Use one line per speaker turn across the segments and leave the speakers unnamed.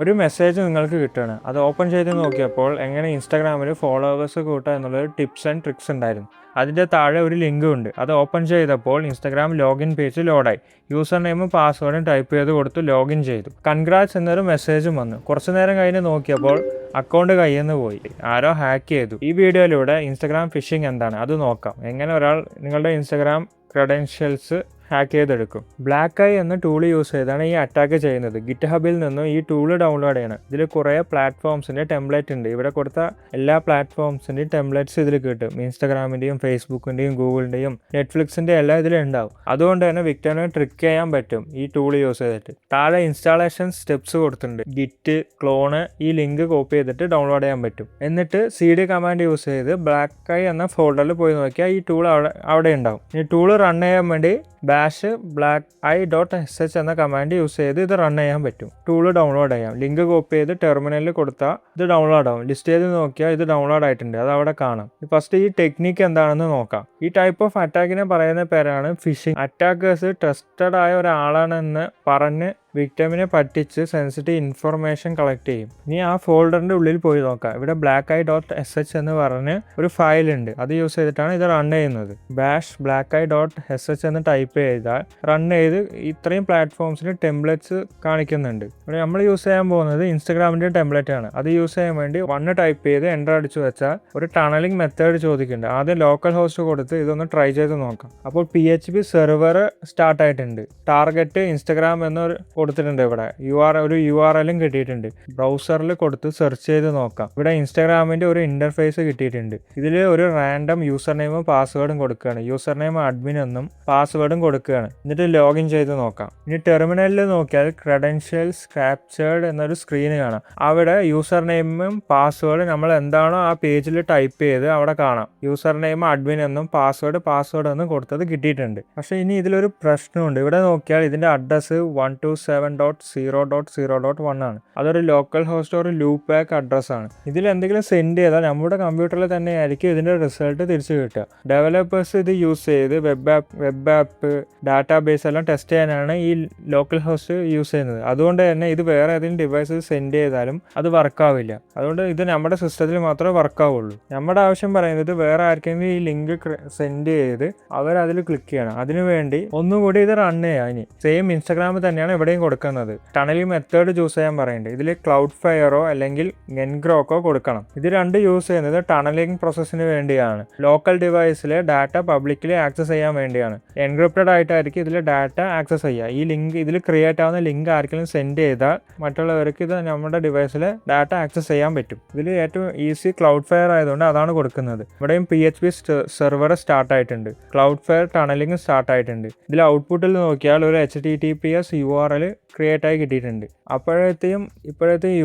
ഒരു മെസ്സേജ് നിങ്ങൾക്ക് കിട്ടുകയാണ്. അത് ഓപ്പൺ ചെയ്ത് നോക്കിയപ്പോൾ എങ്ങനെ ഇൻസ്റ്റാഗ്രാമിൽ ഫോളോവേഴ്സ് കൂട്ടുക എന്നുള്ളൊരു ടിപ്സ് ആൻഡ് ട്രിക്സ് ഉണ്ടായിരുന്നു. അതിൻ്റെ താഴെ ഒരു ലിങ്കും ഉണ്ട്. അത് ഓപ്പൺ ചെയ്തപ്പോൾ ഇൻസ്റ്റാഗ്രാം ലോഗിൻ പേജ് ലോഡായി. യൂസർ നെയിമും പാസ്വേഡും ടൈപ്പ് ചെയ്ത് കൊടുത്ത് ലോഗിൻ ചെയ്തു. കൺഗ്രാറ്റ്സ് എന്നൊരു മെസ്സേജും വന്നു. കുറച്ചു നേരം കഴിഞ്ഞ് നോക്കിയപ്പോൾ അക്കൗണ്ട് കയ്യിൽ നിന്ന് പോയി. ആരോ ഹാക്ക് ചെയ്തു. ഈ വീഡിയോയിലൂടെ ഇൻസ്റ്റാഗ്രാം ഫിഷിംഗ് എന്താണ് അത് നോക്കാം. എങ്ങനെ ഒരാൾ നിങ്ങളുടെ ഇൻസ്റ്റാഗ്രാം ക്രെഡൻഷ്യൽസ് ഹാക്ക് ചെയ്തെടുക്കും. ബ്ലാക്ക് ഐ എന്ന ടൂൾ യൂസ് ചെയ്താണ് ഈ അറ്റാക്ക് ചെയ്യുന്നത്. ഗിറ്റ് ഹബിൽ നിന്നും ഈ ടൂൾ ഡൗൺലോഡ് ചെയ്യണം. ഇതിൽ കുറേ പ്ലാറ്റ്ഫോംസിൻ്റെ ടെംപ്ലേറ്റ് ഉണ്ട്. ഇവിടെ കൊടുത്ത എല്ലാ പ്ലാറ്റ്ഫോംസിൻ്റെയും ടെംപ്ലേറ്റ്സ് ഇതിൽ കിട്ടും. ഇൻസ്റ്റാഗ്രാമിൻ്റെയും ഫേസ്ബുക്കിൻ്റെയും ഗൂഗിളിൻ്റെയും നെറ്റ്ഫ്ലിക്സിൻ്റെ എല്ലാം ഇതിലുണ്ടാവും. അതുകൊണ്ട് തന്നെ വിക്ടറിനെ ട്രിക്ക് ചെയ്യാൻ പറ്റും ഈ ടൂൾ യൂസ് ചെയ്തിട്ട്. താഴെ ഇൻസ്റ്റാളേഷൻ സ്റ്റെപ്സ് കൊടുത്തിട്ടുണ്ട്. ഗിറ്റ് ക്ലോണ് ഈ ലിങ്ക് കോപ്പി ചെയ്തിട്ട് ഡൗൺലോഡ് ചെയ്യാൻ പറ്റും. എന്നിട്ട് CD കമാൻഡ് യൂസ് ചെയ്ത് ബ്ലാക്ക് ഐ എന്ന ഫോൾഡറിൽ പോയി നോക്കിയാൽ ഈ ടൂൾ അവിടെ ഉണ്ടാവും. ഈ ടൂൾ റൺ ചെയ്യാൻ വേണ്ടി #blackeye.sh എന്ന കമാൻഡ് യൂസ് ചെയ്ത് ഇത് റൺ ചെയ്യാൻ പറ്റും. ടൂൾ ഡൗൺലോഡ് ചെയ്യാം. ലിങ്ക് കോപ്പി ചെയ്ത് ടെർമിനലിൽ കൊടുത്താൽ ഇത് ഡൗൺലോഡ് ആവും. ലിസ്റ്റ് ചെയ്ത് നോക്കിയാൽ ഇത് ഡൗൺലോഡ് ആയിട്ടുണ്ട്. അത് അവിടെ കാണാം. ഫസ്റ്റ് ഈ ടെക്നിക്ക് എന്താണെന്ന് നോക്കാം. ഈ ടൈപ്പ് ഓഫ് അറ്റാക്കിനെ പറയുന്ന പേരാണ് ഫിഷിംഗ്. അറ്റാക്കേഴ്സ് ട്രസ്റ്റഡ് ആയ ഒരാളാണെന്ന് പറഞ്ഞ് വിക്ടിമിനെ പറ്റിച്ച് സെൻസിറ്റീവ് ഇൻഫർമേഷൻ കളക്ട് ചെയ്യും. ഇനി ആ ഫോൾഡറിൻ്റെ ഉള്ളിൽ പോയി നോക്കാം. ഇവിടെ blackeye.sh എന്ന് പറഞ്ഞ് ഒരു ഫയൽ ഉണ്ട്. അത് യൂസ് ചെയ്തിട്ടാണ് ഇത് റൺ ചെയ്യുന്നത്. #blackeye.sh എന്ന് ടൈപ്പ് ചെയ്താൽ റൺ ചെയ്ത് ഇത്രയും പ്ലാറ്റ്ഫോംസിന് ടെംപ്ലേറ്റ്സ് കാണിക്കുന്നുണ്ട്. ഇവിടെ നമ്മൾ യൂസ് ചെയ്യാൻ പോകുന്നത് ഇൻസ്റ്റാഗ്രാമിൻ്റെ ടെംപ്ലേറ്റ് ആണ്. അത് യൂസ് ചെയ്യാൻ വേണ്ടി 1 ടൈപ്പ് ചെയ്ത് എൻ്റർ അടിച്ചു വെച്ചാൽ ഒരു ടണലിംഗ് മെത്തേഡ് ചോദിക്കുന്നുണ്ട്. ആദ്യം ലോക്കൽ ഹോസ്റ്റ് കൊടുത്ത് ഇതൊന്ന് ട്രൈ ചെയ്ത് നോക്കാം. അപ്പോൾ PHP സെർവർ സ്റ്റാർട്ട് ആയിട്ടുണ്ട്. ടാർഗറ്റ് ഇൻസ്റ്റാഗ്രാം എന്നൊരു കൊടുത്തിട്ടുണ്ട്. ഇവിടെ ഒരു URL കിട്ടിയിട്ടുണ്ട്. ബ്രൗസറിൽ കൊടുത്ത് സെർച്ച് ചെയ്ത് നോക്കാം. ഇവിടെ ഇൻസ്റ്റാഗ്രാമിൻ്റെ ഒരു ഇൻ്റർഫേസ് കിട്ടിയിട്ടുണ്ട്. ഇതിൽ ഒരു റാൻഡം യൂസർ നെയിമും പാസ്വേഡും കൊടുക്കുകയാണ്. യൂസർ നെയിം അഡ്മിൻ എന്നും പാസ്വേഡും കൊടുക്കുകയാണ്. എന്നിട്ട് ലോഗിൻ ചെയ്ത് നോക്കാം. ഇനി ടെർമിനലിൽ നോക്കിയാൽ ക്രെഡൻഷ്യൽസ് ക്യാപ്ചേർഡ് എന്നൊരു സ്ക്രീൻ കാണാം. അവിടെ യൂസർ നെയിമും പാസ്വേഡും നമ്മൾ എന്താണോ ആ പേജിൽ ടൈപ്പ് ചെയ്ത് അവിടെ കാണാം. യൂസർ നെയിം അഡ്മിൻ എന്നും പാസ്വേഡ് എന്നും കൊടുത്തത് കിട്ടിയിട്ടുണ്ട്. പക്ഷേ ഇനി ഇതിലൊരു പ്രശ്നമുണ്ട്. ഇവിടെ നോക്കിയാൽ ഇതിൻ്റെ അഡ്രസ്സ് 127.0.0.1 ആണ്. അതൊരു ലോക്കൽ ഹോസ്റ്റ് ഒരു ലൂപ്പ് ബാക്ക് അഡ്രസ്സാണ്. ഇതിൽ എന്തെങ്കിലും സെൻഡ് ചെയ്താൽ നമ്മുടെ കമ്പ്യൂട്ടറിൽ തന്നെ ആയിരിക്കും ഇതിൻ്റെ റിസൾട്ട് തിരിച്ചു കിട്ടുക. ഡെവലപ്പേഴ്സ് ഇത് യൂസ് ചെയ്ത് വെബ് ആപ്പ് ഡാറ്റാബേസ് എല്ലാം ടെസ്റ്റ് ചെയ്യാനാണ് ഈ ലോക്കൽ ഹോസ്റ്റ് യൂസ് ചെയ്യുന്നത്. അതുകൊണ്ട് തന്നെ ഇത് വേറെ ഏതെങ്കിലും ഡിവൈസിൽ സെൻഡ് ചെയ്താലും അത് വർക്കാവില്ല. അതുകൊണ്ട് ഇത് നമ്മുടെ സിസ്റ്റത്തിൽ മാത്രമേ വർക്കാവുള്ളൂ. നമ്മുടെ ആവശ്യം പറയുന്നത് വേറെ ആർക്കെങ്കിലും ഈ ലിങ്ക് സെൻഡ് ചെയ്ത് അവരതിൽ ക്ലിക്ക് ചെയ്യണം. അതിനുവേണ്ടി ഒന്നുകൂടി ഇത് റൺ ചെയ്യാം. ഇനി സെയിം ഇൻസ്റ്റാഗ്രാമിൽ തന്നെയാണ് ഇവിടെയും കൊടുക്കുന്നത്. ടണലിംഗ് മെത്തേഡ് ചൂസ് ചെയ്യാൻ പറയുന്നുണ്ട്. ഇതിൽ ക്ലൗഡ് ഫയറോ അല്ലെങ്കിൽ Ngrokോ കൊടുക്കണം. ഇത് രണ്ട് യൂസ് ചെയ്യുന്നത് ടണലിംഗ് പ്രോസസ്സിന് വേണ്ടിയാണ്. ലോക്കൽ ഡിവൈസിലെ ഡാറ്റ പബ്ലിക്കലി ആക്സസ് ചെയ്യാൻ വേണ്ടിയാണ്. എൻക്രിപ്റ്റഡ് ആയിട്ടായിരിക്കും ഇതിൽ ഡാറ്റ ആക്സസ് ചെയ്യുക. ഈ ലിങ്ക് ഇതിൽ ക്രിയേറ്റ് ആവുന്ന ലിങ്ക് ആർക്കെങ്കിലും സെൻഡ് ചെയ്താൽ മറ്റുള്ളവർക്ക് ഇത് നമ്മുടെ ഡിവൈസിലെ ഡാറ്റ ആക്സസ് ചെയ്യാൻ പറ്റും. ഇതിൽ ഏറ്റവും ഈസി ക്ലൗഡ് ഫയർ ആയതുകൊണ്ട് അതാണ് കൊടുക്കുന്നത്. ഇവിടെയും PHP സെർവർ സ്റ്റാർട്ട് ആയിട്ടുണ്ട്. ക്ലൗഡ് ഫയർ ടണലിംഗ് സ്റ്റാർട്ട് ആയിട്ടുണ്ട്. ഇതിൽ ഔട്ട്പുട്ടിൽ നോക്കിയാൽ ഒരു HTTPS URL ക്രിയേറ്റ് ആയി കിട്ടിയിട്ടുണ്ട്. ഇപ്പോഴത്തെയും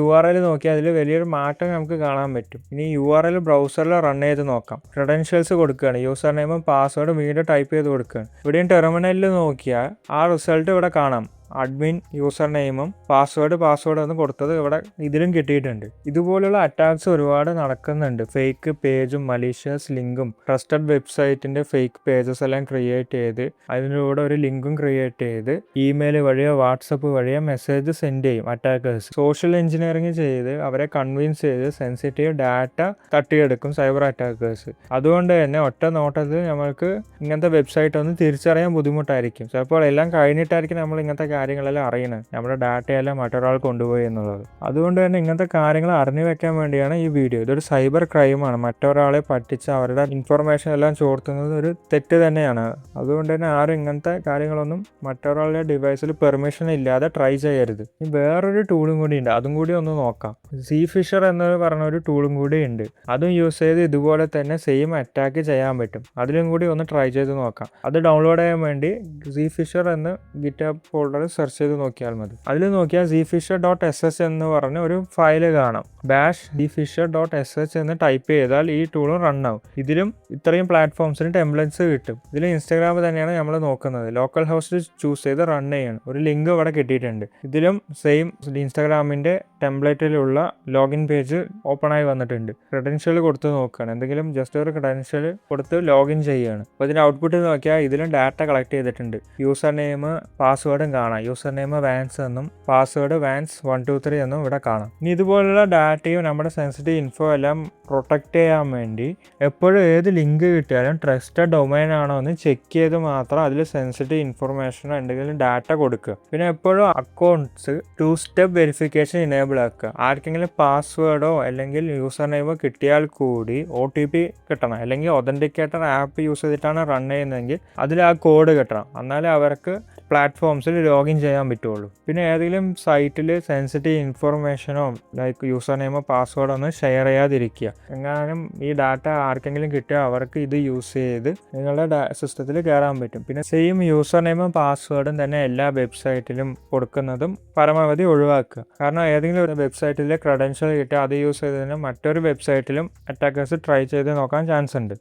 URL നോക്കിയാൽ അതിൽ വലിയൊരു മാറ്റം നമുക്ക് കാണാൻ പറ്റും. ഇനി URL ബ്രൗസറിൽ റൺ ചെയ്ത് നോക്കാം. ക്രെഡൻഷ്യൽസ് കൊടുക്കുകയാണ്. യൂസർ നെയിമും പാസ്വേഡും വീണ്ടും ടൈപ്പ് ചെയ്ത് കൊടുക്കുകയാണ്. ഇവിടെയും ടെർമിനലിൽ നോക്കിയാൽ ആ റിസൾട്ട് ഇവിടെ കാണാം. അഡ്മിൻ യൂസർ നെയിമും പാസ്വേഡ് എന്ന് കൊടുത്തത് ഇവിടെ ഇതിലും കിട്ടിയിട്ടുണ്ട്. ഇതുപോലുള്ള അറ്റാക്സ് ഒരുപാട് നടക്കുന്നുണ്ട്. ഫേക്ക് പേജും മലീഷ്യസ് ലിങ്കും ട്രസ്റ്റഡ് വെബ്സൈറ്റിൻ്റെ ഫേക്ക് പേജസ് എല്ലാം ക്രിയേറ്റ് ചെയ്ത് അതിലൂടെ ഒരു ലിങ്കും ക്രിയേറ്റ് ചെയ്ത് ഇമെയിൽ വഴിയോ വാട്സപ്പ് വഴിയോ മെസ്സേജ് സെൻഡ് ചെയ്യും അറ്റാക്കേഴ്സ്. സോഷ്യൽ എഞ്ചിനീയറിംഗ് ചെയ്ത് അവരെ കൺവിൻസ് ചെയ്ത് സെൻസിറ്റീവ് ഡാറ്റ തട്ടിയെടുക്കും സൈബർ അറ്റാക്കേഴ്സ്. അതുകൊണ്ട് തന്നെ ഒറ്റ നോട്ടത്തിൽ നമ്മൾക്ക് ഇങ്ങനത്തെ വെബ്സൈറ്റ് ഒന്നും തിരിച്ചറിയാൻ ബുദ്ധിമുട്ടായിരിക്കും. ചിലപ്പോൾ എല്ലാം കഴിഞ്ഞിട്ടായിരിക്കും നമ്മൾ ഇങ്ങനത്തെ കാര്യങ്ങളെല്ലാം അറിയണം. നമ്മുടെ ഡാറ്റയെല്ലാം മറ്റൊരാൾ കൊണ്ടുപോയി എന്നുള്ളത്. അതുകൊണ്ട് തന്നെ ഇങ്ങനത്തെ കാര്യങ്ങൾ അറിഞ്ഞു വെക്കാൻ വേണ്ടിയാണ് ഈ വീഡിയോ. ഇതൊരു സൈബർ ക്രൈമാണ്. മറ്റൊരാളെ പറ്റിച്ച് അവരുടെ ഇൻഫർമേഷൻ എല്ലാം ചോർത്തുന്നത് ഒരു തെറ്റ് തന്നെയാണ്. അതുകൊണ്ട് തന്നെ ആരും ഇങ്ങനത്തെ കാര്യങ്ങളൊന്നും മറ്റൊരാളുടെ ഡിവൈസിൽ പെർമിഷൻ ഇല്ലാതെ ട്രൈ ചെയ്യരുത്. ഇനി വേറൊരു ടൂളും കൂടി ഉണ്ട്. അതും കൂടി ഒന്ന് നോക്കാം. Zfisher എന്ന് പറഞ്ഞ ഒരു ടൂളും കൂടി ഉണ്ട്. അതും യൂസ് ചെയ്ത് ഇതുപോലെ തന്നെ സെയിം അറ്റാക്ക് ചെയ്യാൻ പറ്റും. അതിലും കൂടി ഒന്ന് ട്രൈ ചെയ്ത് നോക്കാം. അത് ഡൗൺലോഡ് ചെയ്യാൻ വേണ്ടി Zfisher എന്ന് ഗിറ്റ്ഹബ് ഫോൾഡർ സെർച്ച് ചെയ്ത് നോക്കിയാൽ മതി. അതിൽ നോക്കിയാൽ zfisher.sh എന്ന് പറഞ്ഞ ഒരു ഫയൽ കാണാം. zfisher.sh എന്ന് ടൈപ്പ് ചെയ്താൽ ഈ ടൂളും റൺ ആവും. ഇതിലും ഇത്രയും പ്ലാറ്റ്ഫോംസിന് ടെംപ്ലേറ്റ്സ് കിട്ടും. ഇതിൽ ഇൻസ്റ്റാഗ്രാം തന്നെയാണ് നമ്മൾ നോക്കുന്നത്. ലോക്കൽ ഹോസ്റ്റ് ചൂസ് ചെയ്ത് റൺ ചെയ്യണം. ഒരു ലിങ്ക് ഇവിടെ കിട്ടിയിട്ടുണ്ട്. ഇതിലും സെയിം ഇൻസ്റ്റാഗ്രാമിൻ്റെ ടെംപ്ലേറ്റിലുള്ള ലോഗിൻ പേജ് ഓപ്പൺ ആയി വന്നിട്ടുണ്ട്. ക്രെഡൻഷ്യൽ കൊടുത്ത് നോക്കുകയാണ്. എന്തെങ്കിലും ജസ്റ്റ് ഒരു ക്രെഡൻഷ്യൽ കൊടുത്ത് ലോഗിൻ ചെയ്യുകയാണ്. അപ്പോൾ ഇതിൻ്റെ ഔട്ട്പുട്ട് നോക്കിയാൽ ഇതിലും ഡാറ്റ കളക്ട് ചെയ്തിട്ടുണ്ട്. യൂസർ നെയിം പാസ്വേഡും കാണാം. കാണാം. യൂസർ നെയിം വാൻസ് എന്നും പാസ്വേഡ് വാൻസ് 123 എന്നും ഇവിടെ കാണാം. ഇനി ഇതുപോലുള്ള ഡാറ്റയും നമ്മുടെ സെൻസിറ്റീവ് ഇൻഫോ എല്ലാം പ്രൊട്ടക്റ്റ് ചെയ്യാൻ വേണ്ടി എപ്പോഴും ഏത് ലിങ്ക് കിട്ടിയാലും ട്രസ്റ്റഡ് ഡൊമൈൻ ആണോ എന്ന് ചെക്ക് ചെയ്ത് മാത്രം അതിൽ സെൻസിറ്റീവ് ഇൻഫർമേഷനോ എന്തെങ്കിലും ഡാറ്റ കൊടുക്കുക. പിന്നെ എപ്പോഴും അക്കൗണ്ട്സ് 2 സ്റ്റെപ്പ് വെരിഫിക്കേഷൻ ഇനേബിൾ ആക്കുക. ആർക്കെങ്കിലും പാസ്വേഡോ അല്ലെങ്കിൽ യൂസർ നെയിമോ കിട്ടിയാൽ കൂടി OTP കിട്ടണം. അല്ലെങ്കിൽ ഒതൻറ്റിക്കേറ്റർ ആപ്പ് യൂസ് ചെയ്തിട്ടാണ് റൺ ചെയ്യുന്നതെങ്കിൽ അതിൽ ആ കോഡ് കിട്ടണം. എന്നാലേ അവർക്ക് പ്ലാറ്റ്ഫോംസിൽ ലോഗിൻ ചെയ്യാൻ പറ്റുള്ളൂ. പിന്നെ ഏതെങ്കിലും സൈറ്റിൽ സെൻസിറ്റീവ് ഇൻഫർമേഷനോ ലൈക്ക് യൂസർ നെയിമോ പാസ്വേഡോ ഒന്നും ഷെയർ ചെയ്യാതിരിക്കുക. എങ്ങാനും ഈ ഡാറ്റ ആർക്കെങ്കിലും കിട്ടിയാൽ അവർക്ക് ഇത് യൂസ് ചെയ്ത് നിങ്ങളുടെ സിസ്റ്റത്തിൽ കയറാൻ പറ്റും. പിന്നെ സെയിം യൂസർ നെയിമും പാസ്വേഡും തന്നെ എല്ലാ വെബ്സൈറ്റിലും കൊടുക്കുന്നതും പരമാവധി ഒഴിവാക്കുക. കാരണം ഏതെങ്കിലും ഒരു വെബ്സൈറ്റിലെ ക്രെഡൻഷ്യൽ കിട്ടിയാൽ അത് യൂസ് ചെയ്തതിന് മറ്റൊരു വെബ്സൈറ്റിലും അറ്റാക്കേഴ്സ് ട്രൈ ചെയ്ത് നോക്കാൻ ചാൻസ് ഉണ്ട്.